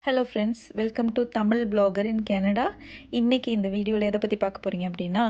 Hello friends, welcome to Tamil blogger in Canada. இன்றைக்கி இந்த வீடியோவில் எதை பற்றி பார்க்க போகிறீங்க அப்படின்னா,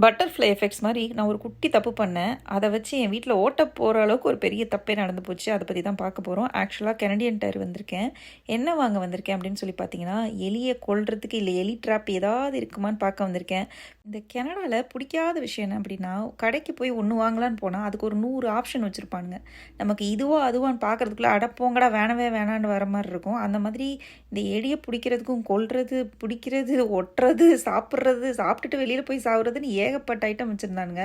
பட்டர்ஃப்ளை எஃபெக்ட்ஸ் மாதிரி நான் ஒரு குட்டி தப்பு பண்ணேன். அதை வச்சு என் வீட்டில் ஓட்ட போகிற அளவுக்கு ஒரு பெரிய தப்பே நடந்து போச்சு. அதை பற்றி தான் பார்க்க போகிறோம். ஆக்சுவலாக கெனடியன் டயர் வந்திருக்கேன். என்ன வாங்க வந்திருக்கேன் அப்படின்னு சொல்லி பார்த்தீங்கன்னா, எலியை கொல்றதுக்கு இல்லை எலி ட்ராப் ஏதாவது இருக்குமான்னு பார்க்க வந்திருக்கேன். இந்த கனடாவில் பிடிக்காத விஷயம் என்ன அப்படின்னா, கடைக்கு போய் ஒன்று வாங்கலான்னு போனால் அதுக்கு ஒரு 100 ஆப்ஷன் வச்சுருப்பானுங்க. நமக்கு இதுவோ அதுவான்னு பார்க்குறதுக்குள்ளே அடப்போங்கடா வேணவே வேணான்னு வர மாதிரி இருக்கும். அந்த மாதிரி இந்த எலியை பிடிக்கிறதுக்கும் கொல்றது, பிடிக்கிறது, ஒட்டுறது, சாப்பிட்டுட்டு வெளியில் போய் சாப்பிட்றதுன்னு ஏகப்பட்ட ஐட்டம் வச்சுருந்தானுங்க.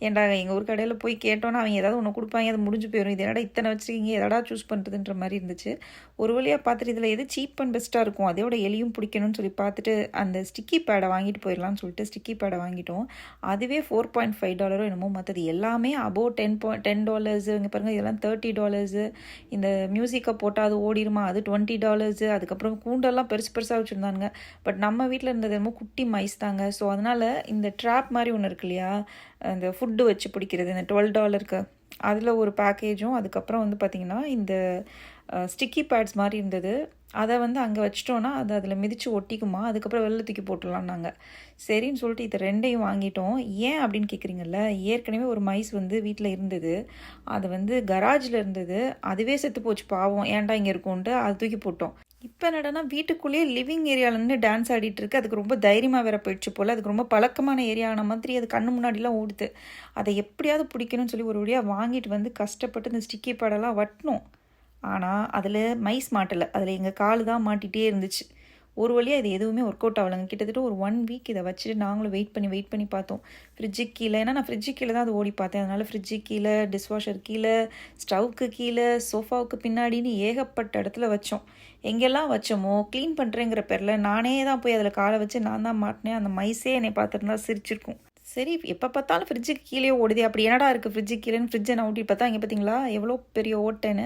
ஏன்டா எங்கள் ஊர் கடையில் போய் கேட்டோன்னா அவங்க ஏதாவது ஒன்று கொடுப்பாங்க, அது முடிஞ்சு போயிடும். இது என்னடா இத்தனை வச்சுருக்கீங்க, எதடா சூஸ் பண்ணுறதுன்ற மாதிரி இருந்துச்சு. ஒரு வழியாக பார்த்துட்டு இதில் எது சீப் அண்ட் பெஸ்ட்டாக இருக்கும், அதோட எலியும் பிடிக்கணும்னு சொல்லி பார்த்துட்டு அந்த ஸ்டிக்கி பேடை வாங்கிட்டு போயிடலாம்னு சொல்லிட்டு ஸ்டிக்கி பேடை வாங்கிட்டோம். அதுவே $4.5 என்னமோ. மற்றது எல்லாமே அபோவ் $10. இங்கே பாருங்கள், இதெல்லாம் $30. இந்த மியூசிக்கை போட்டால் அது ஓடிடுமா, அது $20. அதுக்கப்புறம் கூண்டெல்லாம் பெருசு பெருசாக வச்சுருந்தானுங்க. பட் நம்ம வீட்டில் இருந்தது என்னமோ குட்டி மைஸ் தாங்க. ஸோ அதனால் இந்த ட்ராப் மாதிரி ஒன்று இருக்கு இல்லையா, அந்த ஃபுட்டு வச்சு பிடிக்கிறது, இந்த $12 அதில் ஒரு பேக்கேஜும், அதுக்கப்புறம் வந்து பார்த்திங்கன்னா இந்த ஸ்டிக்கி பேட்ஸ் மாதிரி இருந்தது. அதை வந்து அங்கே வச்சிட்டோன்னா அது அதில் மிதித்து ஒட்டிக்குமா, அதுக்கப்புறம் வெளில தூக்கி போட்டுடலாம். நாங்கள் சரின்னு சொல்லிட்டு இது ரெண்டையும் வாங்கிட்டோம். ஏன் அப்படின்னு கேட்குறீங்கல்ல, ஏற்கனவே ஒரு மைஸ் வந்து வீட்டில் இருந்தது. அது வந்து கராஜில் இருந்தது. அதுவே செத்து போச்சு பாவம், ஏன்டா இங்கே இருக்கும்ன்ட்டு அது தூக்கி போட்டோம். இப்போ என்னடனா வீட்டுக்குள்ளேயே லிவிங் ஏரியாவிலேருந்து டான்ஸ் ஆடிட்டு இருக்கு. அதுக்கு ரொம்ப தைரியமாக வேற போயிடுச்சு போல். அதுக்கு ரொம்ப பழக்கமான ஏரியான மாதிரி அது கண்ணு முன்னாடிலாம் ஓடுது. அதை எப்படியாவது பிடிக்கணும்னு சொல்லி ஒரு வழியாக வாங்கிட்டு வந்து கஷ்டப்பட்டு இந்த ஸ்டிக்கி பேடெல்லாம் வட்டணும். ஆனால் அதில் மைஸ் மாட்டலை, அதில் எங்கள் கால் தான் மாட்டிகிட்டே இருந்துச்சு. ஒரு வழியாக இது எதுவுமே ஒர்க் அவுட் ஆகலைங்க. கிட்டத்தட்ட ஒரு 1 வீக் இதை வச்சுட்டு நாங்களும் வெயிட் பண்ணி பார்த்தோம். ஃப்ரிட்ஜுக்கு கீழே, ஏன்னா நான் ஃப்ரிட்ஜுக்கு கீழே தான் அது ஓடி பார்த்தேன். அதனால் ஃப்ரிட்ஜுக்கு கீழே, டிஷ்வாஷர் கீழே, ஸ்டவ்வுக்கு கீழே, சோஃபாவுக்கு பின்னாடின்னு ஏகப்பட்ட இடத்துல வச்சோம். எங்கெல்லாம் வச்சோமோ க்ளீன் பண்ணுறேங்கிற பேரில் நானே தான் போய் அதில் காலை வச்சு நான் தான் மாட்டினேன். அந்த மைஸே என்னை பார்த்துருந்தா சிரிச்சிருக்கும். சரி, எப்போ பார்த்தாலும் ஃப்ரிட்ஜுக்கு கீழே ஓடுது, அப்படி என்னடா இருக்குது ஃப்ரிட்ஜுக்கு கீழேன்னு ஃப்ரிட்ஜை நான் ஊட்டி பார்த்தா இங்கே பார்த்தீங்களா எவ்வளோ பெரிய ஓட்டைன்னு.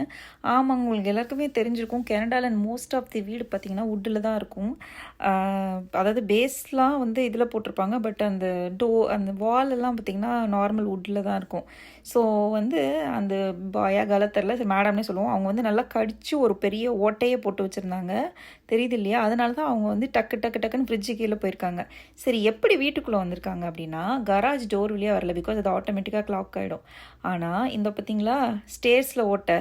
ஆமாங்க, உங்களுக்கு எல்லாருக்குமே தெரிஞ்சிருக்கும், கனடாவில் மோஸ்ட் ஆஃப் தி வீடு பார்த்திங்கன்னா வுட்டில் தான் இருக்கும். அதாவது பேஸ்லாம் வந்து இதில் போட்டிருப்பாங்க, பட் அந்த அந்த வாலெல்லாம் பார்த்திங்கன்னா நார்மல் வுட்டில் தான் இருக்கும். ஸோ வந்து அந்த பாயா கலத்தரில் மேடம்னே சொல்லுவோம், அவங்க வந்து நல்லா கடித்து ஒரு பெரிய ஓட்டையே போட்டு வச்சுருந்தாங்க, தெரியுது இல்லையா. அதனால தான் அவங்க வந்து டக்குன்னு ஃப்ரிட்ஜு கீழே போயிருக்காங்க. சரி, எப்படி வீட்டுக்குள்ளே வந்திருக்காங்க அப்படின்னா, கராஜ் டோர் வழியாக வரல, பிகாஸ் அது ஆட்டோமேட்டிக்காக லாக் ஆகிடும். ஆனால் இந்த பார்த்திங்களா ஸ்டேர்ஸில் ஓட்ட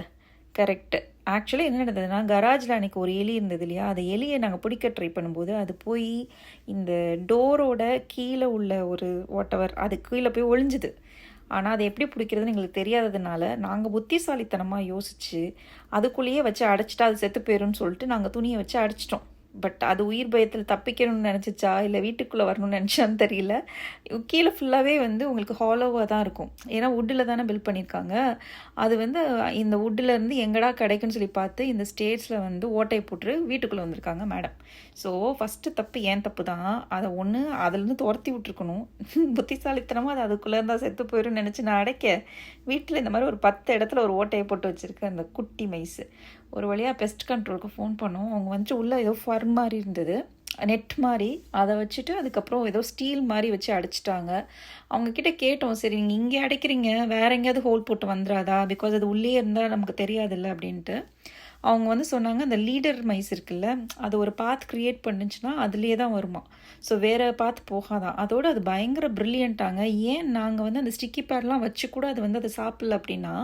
கரெக்டு. ஆக்சுவலி என்ன நடந்ததுன்னா, கராஜில் அன்றைக்கி ஒரு எலி இருந்தது இல்லையா, அந்த எலியை நாங்கள் பிடிக்க ட்ரை பண்ணும்போது அது போய் இந்த டோரோட கீழே உள்ள ஒரு வாட்டவர் அது கீழே போய் ஒளிஞ்சுது. ஆனால் அதை எப்படி பிடிக்கிறதுன்னு எங்களுக்கு தெரியாததுனால நாங்கள் புத்திசாலித்தனமாக யோசித்து அதுக்குள்ளேயே வச்சு அடைச்சிட்டா அது செத்து போயிடும்னு சொல்லிட்டு நாங்கள் துணியை வச்சு அடைச்சிட்டோம். பட் அது உயிர் பயத்தில் தப்பிக்கணும்னு நினச்சிச்சா இல்லை வீட்டுக்குள்ளே வரணும்னு நினச்சான்னு தெரியல. கீழே ஃபுல்லாகவே வந்து உங்களுக்கு ஹாலோவாக தான் இருக்கும், ஏன்னா வுட்டில் தானே பில்ட் பண்ணியிருக்காங்க. அது வந்து இந்த வுட்டிலேருந்து எங்கடா கிடைக்குன்னு சொல்லி பார்த்து இந்த ஸ்டேட்ஸில் வந்து ஓட்டையை போட்டு வீட்டுக்குள்ளே வந்திருக்காங்க மேடம். ஸோ ஃபஸ்ட்டு தப்பு ஏன் தப்பு தான். அதை ஒன்று அதுலேருந்து துரத்தி விட்டுருக்கணும். புத்திசாலித்தனமாக அது அதுக்குள்ளே இருந்தால் செத்து போயிடும்னு நினச்சி நான் அடைக்க வீட்டில் இந்த மாதிரி ஒரு 10 இடத்துல ஒரு ஓட்டையை போட்டு வச்சுருக்கேன் அந்த குட்டி மைஸு. ஒரு வழியாக பெஸ்ட் கண்ட்ரோலுக்கு ஃபோன் பண்ணோம். அவங்க வந்துட்டு உள்ளே ஏதோ ஃபர் மாதிரி இருந்தது, நெட் மாதிரி, அதை வச்சுட்டு அதுக்கப்புறம் ஏதோ ஸ்டீல் மாதிரி வச்சு அடைச்சிட்டாங்க. அவங்கக்கிட்ட கேட்டோம், சரி நீங்கள் இங்கே அடைக்கிறீங்க, வேறு எங்கேயாவது ஹோல் போட்டு வந்துடாதா, பிகாஸ் அது உள்ளே இருந்தால் நமக்கு தெரியாதில்ல அப்படின்ட்டு. அவங்க வந்து சொன்னாங்க, அந்த லீடர் மைஸ் இருக்குல்ல, அது ஒரு பாத் க்ரியேட் பண்ணுச்சுன்னா அதுலேயே தான் வருமா. ஸோ வேறு பாத் போகாதான். அதோடு அது பயங்கர ப்ரில்லியண்ட்டாங்க. ஏன் நாங்கள் வந்து அந்த ஸ்டிக்கி பேட்லாம் வச்சு கூட அது வந்து அதை சாப்பிடல அப்படின்னா,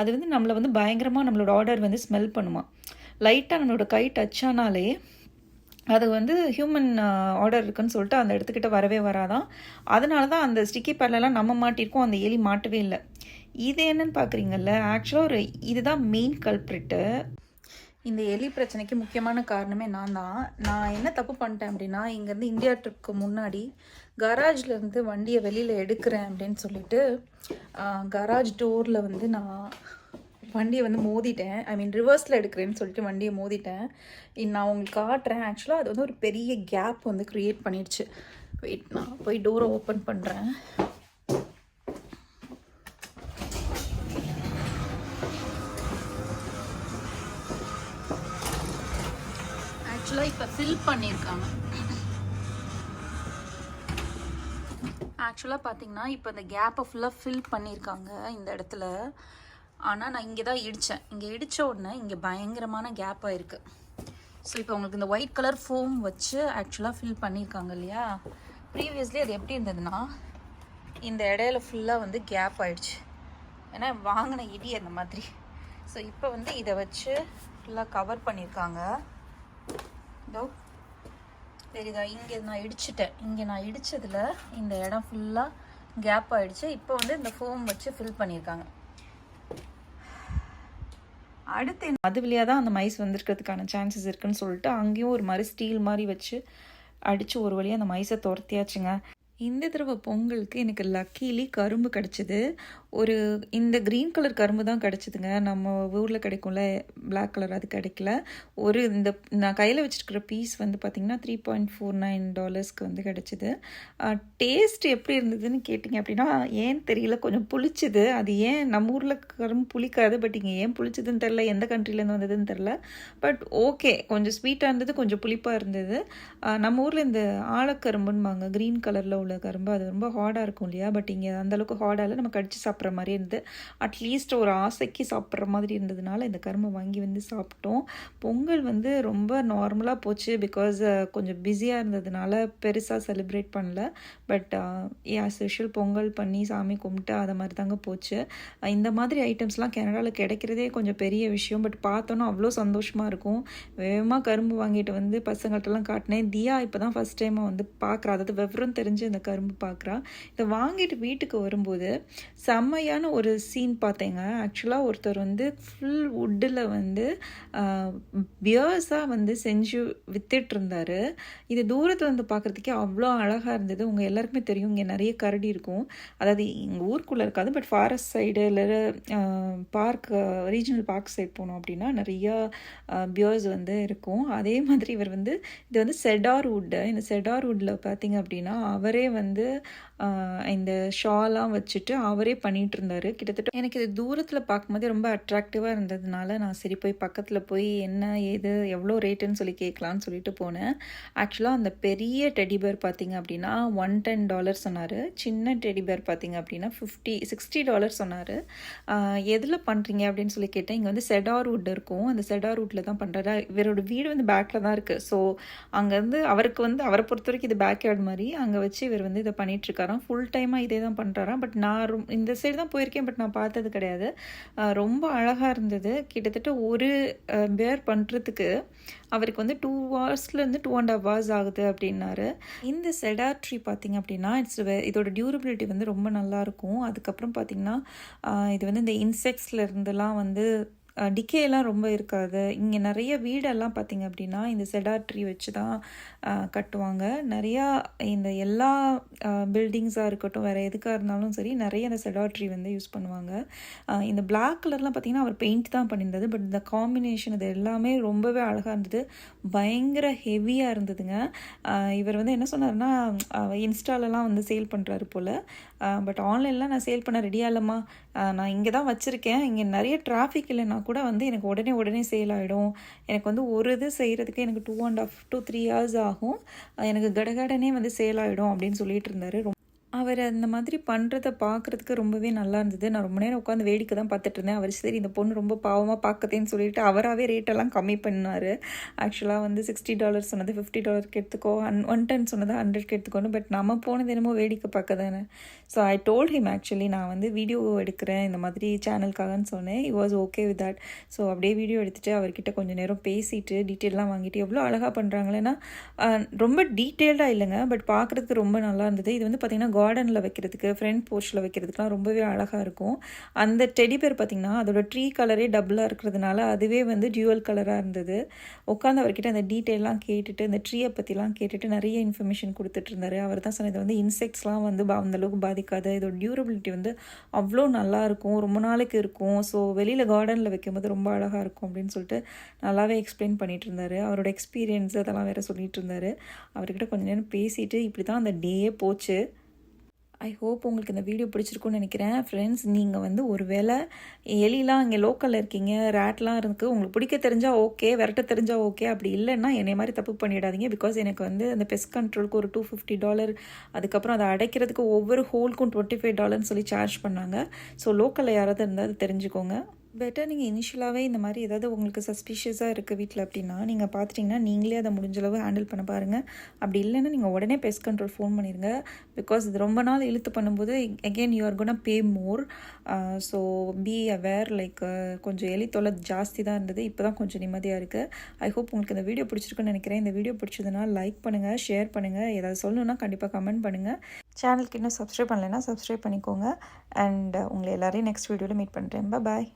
அது வந்து நம்மளை வந்து பயங்கரமாக நம்மளோட ஆர்டர் வந்து ஸ்மெல் பண்ணுமா. லைட்டாக நம்மளோட கை டச் ஆனாலே அது வந்து ஹியூமன் ஆர்டர் இருக்குன்னு சொல்லிட்டு அந்த இடத்துக்கிட்ட வரவே வராதான். அதனால தான் அந்த ஸ்டிக்கி பேட்லலாம் நம்ம மாட்டியிருக்கோம், அந்த எலி மாட்டவே இல்லை. இது என்னன்னு பார்க்குறீங்கல்ல, ஆக்சுவலாக இதுதான் மெயின் கல்ப்ரிட்டு. இந்த எலி பிரச்சனைக்கு முக்கியமான காரணமே நான் என்ன தப்பு பண்ணிட்டேன் அப்படின்னா, இங்கேருந்து இந்தியா ட்ரிப்புக்கு முன்னாடி கராஜ்லேருந்து வண்டியை வெளியில் எடுக்கிறேன் அப்படின்னு சொல்லிட்டு கராஜ் டோரில் வந்து நான் வண்டியை வந்து மோதிட்டேன். ஐ மீன் ரிவர்ஸில் எடுக்கிறேன்னு சொல்லிட்டு வண்டியை மோதிட்டேன். நான் உங்களுக்கு காட்டுறேன். ஆக்சுவலாக அது வந்து ஒரு பெரிய கேப் வந்து க்ரியேட் பண்ணிடுச்சு. வெயிட், நான் போய் டோரை ஓப்பன் பண்ணுறேன். ஆக்சுவலாக இப்போ ஃபில் பண்ணியிருக்காங்க. ஆக்சுவலாக பார்த்தீங்கன்னா இப்போ இந்த கேப்பை ஃபுல்லாக ஃபில் பண்ணியிருக்காங்க இந்த இடத்துல. ஆனால் நான் இங்கே தான் இடித்தேன். இங்கே இடித்த உடனே இங்கே பயங்கரமான கேப்பாக இருக்குது. ஸோ இப்போ உங்களுக்கு இந்த ஒயிட் கலர் ஃபோம் வச்சு ஆக்சுவலாக ஃபில் பண்ணியிருக்காங்க இல்லையா. ப்ரீவியஸ்லி அது எப்படி இருந்ததுன்னா இந்த இடையில ஃபுல்லாக வந்து கேப் ஆகிடுச்சு, ஏன்னா வாங்கின இடி அந்த மாதிரி. ஸோ இப்போ வந்து இதை வச்சு ஃபுல்லாக கவர் பண்ணியிருக்காங்க. இதோ தெரியுதா, இங்கே நான் இடிச்சிட்டேன், இங்கே நான் இடித்ததில் இந்த இடம் ஃபுல்லாக கேப் ஆகிடுச்சு. இப்போ வந்து இந்த ஃபோம் வச்சு ஃபில் பண்ணியிருக்காங்க. அடுத்து அது வழியாக தான் அந்த மைஸ் வந்துருக்கிறதுக்கான சான்சஸ் இருக்குதுன்னு சொல்லிட்டு அங்கேயும் ஒரு மாதிரி ஸ்டீல் மாதிரி வச்சு அடித்து ஒரு வழியாக அந்த மைஸை துரத்தியாச்சுங்க. இந்த தடவை பொங்கலுக்கு எனக்கு லக்கீலி கரும்பு கிடச்சிது. ஒரு இந்த க்ரீன் கலர் கரும்பு தான் கிடச்சிதுங்க. நம்ம ஊரில் கிடைக்கும்ல பிளாக் கலர், அது கிடைக்கல. ஒரு இந்த நான் கையில் வச்சுருக்கிற பீஸ் வந்து பார்த்திங்கன்னா $3.49 வந்து கிடச்சிது. டேஸ்ட் எப்படி இருந்ததுன்னு கேட்டிங்க அப்படின்னா ஏன் தெரியல, கொஞ்சம் புளிச்சுது. அது ஏன் நம்ம ஊரில் கரும்பு புளிக்காது, பட் இங்கே ஏன் புளிச்சதுன்னு தெரில, எந்த கண்ட்ரிலேருந்து வந்ததுன்னு தெரில. பட் ஓகே, கொஞ்சம் ஸ்வீட்டாக இருந்தது, கொஞ்சம் புளிப்பாக இருந்தது. நம்ம ஊரில் இந்த ஆழக்கரும்புன்பாங்க, க்ரீன் கலரில் உள்ள கரும்பு, அது ரொம்ப ஹார்டாக இருக்கும் இல்லையா. பட் இங்கே அந்தளவுக்கு ஹார்டாக இல்லை, நம்ம கடிச்சு சாப்பிட்ற மாதிரி இருந்து அட்லீஸ்ட் ஒரு ஆசைக்கு சாப்பிட்ற மாதிரி இருந்ததுனால இந்த கரும்பை வாங்கி வந்து சாப்பிட்டோம். பொங்கல் வந்து ரொம்ப நார்மலாக போச்சு, பிகாஸ் கொஞ்சம் பிஸியாக இருந்ததுனால பெருசாக செலிப்ரேட் பண்ணல. பட் ஆஸ் யூஷுவல் பொங்கல் பண்ணி சாமி கும்பிட்டு அதை மாதிரி தாங்க போச்சு. இந்த மாதிரி ஐட்டம்ஸ்லாம் கனடாவில் கிடைக்கிறதே கொஞ்சம் பெரிய விஷயம். பட் பார்த்தோன்னா அவ்வளோ சந்தோஷமாக இருக்கும். வேகமாக கரும்பு வாங்கிட்டு வந்து பசங்கள்ட்டெல்லாம் காட்டினேன். தியா இப்போ தான் ஃபஸ்ட் டைமாக வந்து பார்க்குறா, அதாவது விவரம் தெரிஞ்சு இந்த கரும்பு பார்க்குறா. இதை வாங்கிட்டு வீட்டுக்கு வரும்போது செம்மையான ஒரு சீன் பார்த்தேங்க. ஆக்சுவலாக ஒருத்தர் வந்து ஃபுல் வுட்டில் வந்து பியர்ஸாக வந்து செஞ்சு வித்துட்டு இருந்தார். இது தூரத்தில் வந்து பார்க்குறதுக்கே அவ்வளோ அழகாக இருந்தது. உங்கள் எல்லாருக்குமே தெரியும், இங்கே நிறைய கரடி இருக்கும். அதாவது எங்கள் ஊருக்குள்ளே இருக்காது, பட் ஃபாரஸ்ட் சைடு இல்லை பார்க், ரீஜனல் பார்க் சைடு போனோம் அப்படின்னா நிறையா பியர்ஸ் வந்து இருக்கும். அதே மாதிரி இவர் வந்து இது வந்து செடார் வுட்டு. இந்த செடார் வுட்டில் பார்த்தீங்க அப்படின்னா அவரே வந்து இந்த ஷாலாம் வச்சுட்டு அவரே பண்ணிகிட்டு இருந்தார். கிட்டத்தட்ட எனக்கு இது தூரத்தில் பார்க்கும்போதே ரொம்ப அட்ராக்டிவாக இருந்ததுனால நான் சரி போய் பக்கத்தில் போய் என்ன ஏது எவ்வளோ ரேட்டுன்னு சொல்லி கேட்கலான்னு சொல்லிட்டு போனேன். ஆக்சுவலாக அந்த பெரிய டெடிபேர் பார்த்திங்க அப்படின்னா $110 சொன்னார். சின்ன டெடிபேர் பார்த்திங்க அப்படின்னா $60 சொன்னார். எதில் பண்ணுறீங்க அப்படின்னு சொல்லி கேட்டேன். இங்கே வந்து செடார் வுட் இருக்கும், அந்த செடார் வுட்டில் தான் பண்ணுறாரு. இவரோட வீடு வந்து பேக்கில் தான் இருக்குது. ஸோ அங்கேருந்து அவருக்கு வந்து அவரை பொறுத்த வரைக்கும் இது பேக் யார்டு மாதிரி, அங்கே வச்சு இவர் வந்து இதை பண்ணிகிட்ருக்காராம். ஃபுல் டைமாக இதே தான் பண்ணுறாராம். பட் நான் இந்த சைடு தான் போயிருக்கேன், பட் நான் பார்த்தது கிடையாது. ரொம்ப அழகாக இருந்தது. கிட்டத்தட்ட ஒரு பேர் பண்ணுறதுக்கு அவருக்கு வந்து 2 ஹவர்ஸ்லேருந்து 2.5 ஹவர்ஸ் ஆகுது அப்படின்னாரு. இந்த செடார் ட்ரீ பார்த்திங்க அப்படின்னா இதோட டியூரபிலிட்டி வந்து ரொம்ப நல்லாயிருக்கும். அதுக்கப்புறம் பார்த்திங்கன்னா இது வந்து இந்த இன்செக்ட்ஸ்லேருந்துலாம் வந்து டிக்கேலாம் ரொம்ப இருக்காது. இங்கே நிறைய வீடெல்லாம் பார்த்திங்க அப்படின்னா இந்த செடார் ட்ரீ வச்சு தான் கட்டுவாங்க. நிறையா இந்த எல்லா பில்டிங்ஸாக இருக்கட்டும், வேறு எதுக்காக இருந்தாலும் சரி, நிறைய இந்த செடார் ட்ரீ வந்து யூஸ் பண்ணுவாங்க. இந்த பிளாக் கலர்லாம் பார்த்திங்கன்னா அவர் பெயிண்ட் தான் பண்ணியிருந்தது. பட் இந்த காம்பினேஷன் இது எல்லாமே ரொம்பவே அழகாக இருந்தது. பயங்கர ஹெவியாக இருந்ததுங்க. இவர் வந்து என்ன சொன்னார்னா இன்ஸ்டாலலாம் வந்து சேல் பண்ணுறாரு போல். பட் ஆன்லைன்லாம் நான் சேல் பண்ண ரெடியாக இல்லைம்மா, நான் இங்கே தான் வச்சுருக்கேன், இங்கே நிறைய டிராஃபிக் இல்லைன்னா கூட வந்து எனக்கு உடனே சேல் ஆகிடும். எனக்கு வந்து ஒரு இது செய்கிறதுக்கு எனக்கு 2.5 to 3 hours ஆகும், எனக்கு கடகடனே வந்து சேல் ஆகிடும் அப்படின்னு சொல்லிட்டு இருந்தார். அவர் அந்த மாதிரி பண்ணுறத பார்க்குறதுக்கு ரொம்பவே நல்லா இருந்தது. நான் ரொம்ப நேரம் உட்காந்து வேடிக்கை தான் பார்த்துட்டு இருந்தேன். அவர் சரி இந்த பொண்ணு ரொம்ப பாவமாக பார்க்குதேன்னு சொல்லிட்டு அவராகவே ரேட்டெல்லாம் கம்மி பண்ணார். ஆக்சுவலாக வந்து $60 சொன்னது $50 எடுத்துக்கோ, 110 சொன்னது 100 எடுத்துக்கோன்னு. பட் நம்ம போனது என்னமோ வேடிக்கை பார்க்க தானே. So I told him actually நான் வந்து வீடியோ எடுக்கிறேன் இந்த மாதிரி சேனலுக்காகன்னு சொன்னேன். he was okay with that. So அப்படியே வீடியோ எடுத்துகிட்டு அவர்கிட்ட கொஞ்சம் நேரம் பேசிட்டு டீட்டெயிலெலாம் வாங்கிட்டு எவ்வளோ அழகாக பண்ணுறாங்களேன்னா ரொம்ப டீட்டெயில்டாக இல்லைங்க, பட் பார்க்குறதுக்கு ரொம்ப நல்லா இருந்தது. இது வந்து பார்த்திங்கன்னா கார்டனில் வைக்கிறதுக்கு, ஃப்ரண்ட் போர்ச்சில் வைக்கிறதுக்குலாம் ரொம்பவே அழகாக இருக்கும். அந்த டெடி பேர் பார்த்திங்கன்னா அதோட ட்ரீ கலரே டபுளாக இருக்கிறதுனால அதுவே வந்து டியூவல் கலராக இருந்தது. உட்காந்து அவர்கிட்ட அந்த டீட்டெயிலாம் கேட்டுட்டு இந்த ட்ரீயை பற்றிலாம் கேட்டுட்டு நிறைய இன்ஃபர்மேஷன் கொடுத்துட்டு இருந்தார். அவர் தான் சொன்னது வந்து இன்செக்ட்ஸ்லாம் வந்து அந்தளவுக்கு பாதிக்காது, இதோட டியூரபிலிட்டி வந்து அவ்வளோ நல்லாயிருக்கும், ரொம்ப நாளைக்கு இருக்கும். ஸோ வெளியில் கார்டனில் வைக்கும்போது ரொம்ப அழகாக இருக்கும் அப்படின்னு சொல்லிட்டு நல்லாவே எக்ஸ்பிளைன் பண்ணிகிட்டு இருந்தார். அவரோட எக்ஸ்பீரியன்ஸ் அதெல்லாம் வேறு சொல்லிகிட்டு இருந்தார். அவர்கிட்ட கொஞ்சம் நேரம் பேசிட்டு இப்படி தான் அந்த டேயே போச்சு. ஐ ஹோப் உங்களுக்கு இந்த வீடியோ பிடிச்சிருக்குன்னு நினைக்கிறேன். ஃப்ரெண்ட்ஸ், நீங்கள் வந்து ஒரு வேளை எலிலாம் இங்கே லோக்கலில் இருக்கீங்க, ரேட்லாம் இருக்குது, உங்களுக்கு பிடிக்க தெரிஞ்சால் ஓகே, விரட்ட தெரிஞ்சால் ஓகே. அப்படி இல்லைன்னா என்னை மாதிரி தப்பு பண்ணிடாதீங்க. பிகாஸ் எனக்கு வந்து அந்த பெஸ்ட் கண்ட்ரோலுக்கு ஒரு $250, அதுக்கப்புறம் அதை அடைக்கிறதுக்கு ஒவ்வொரு ஹோல்க்கும் $25 சொல்லி சார்ஜ் பண்ணாங்க. ஸோ லோக்கலில் யாராவது இருந்தால் அது தெரிஞ்சுக்கோங்க. பெட்டர் நீங்கள் இனிஷியலாகவே இந்த மாதிரி ஏதாவது உங்களுக்கு சஸ்பீஷியஸாக இருக்குது வீட்டில் அப்படின்னா நீங்கள் பார்த்துட்டிங்கன்னா நீங்களே அதை முடிஞ்ச அளவு ஹேண்டில் பண்ண பாருங்கள். அப்படி இல்லைன்னா நீங்கள் உடனே பெஸ்ட் கண்ட்ரோல் ஃபோன் பண்ணிடுங்க. பிகாஸ் இது ரொம்ப நாள் இழுத்து பண்ணும்போது again you are gonna pay more. So be aware. Like கொஞ்சம் எலி தொல்லை ஜாஸ்தி தான் இருந்தது, இப்போ தான் கொஞ்சம் நிம்மதியாக இருக்குது. ஐ ஹோப் உங்களுக்கு இந்த வீடியோ பிடிச்சிருக்குன்னு நினைக்கிறேன். இந்த வீடியோ பிடிச்சதுன்னா லைக் பண்ணுங்கள், ஷேர் பண்ணுங்கள், ஏதாவது சொல்லணுன்னா கண்டிப்பாக கமெண்ட் பண்ணுங்கள். சேனலுக்கு இன்னும் சப்ஸ்கிரைப் பண்ணலைன்னா சப்ஸ்கிரைப் பண்ணிக்கோங்க. அண்ட் உங்களை எல்லோரையும் நெக்ஸ்ட் வீடியோவில் மீட் பண்ணுறேன். பாய்.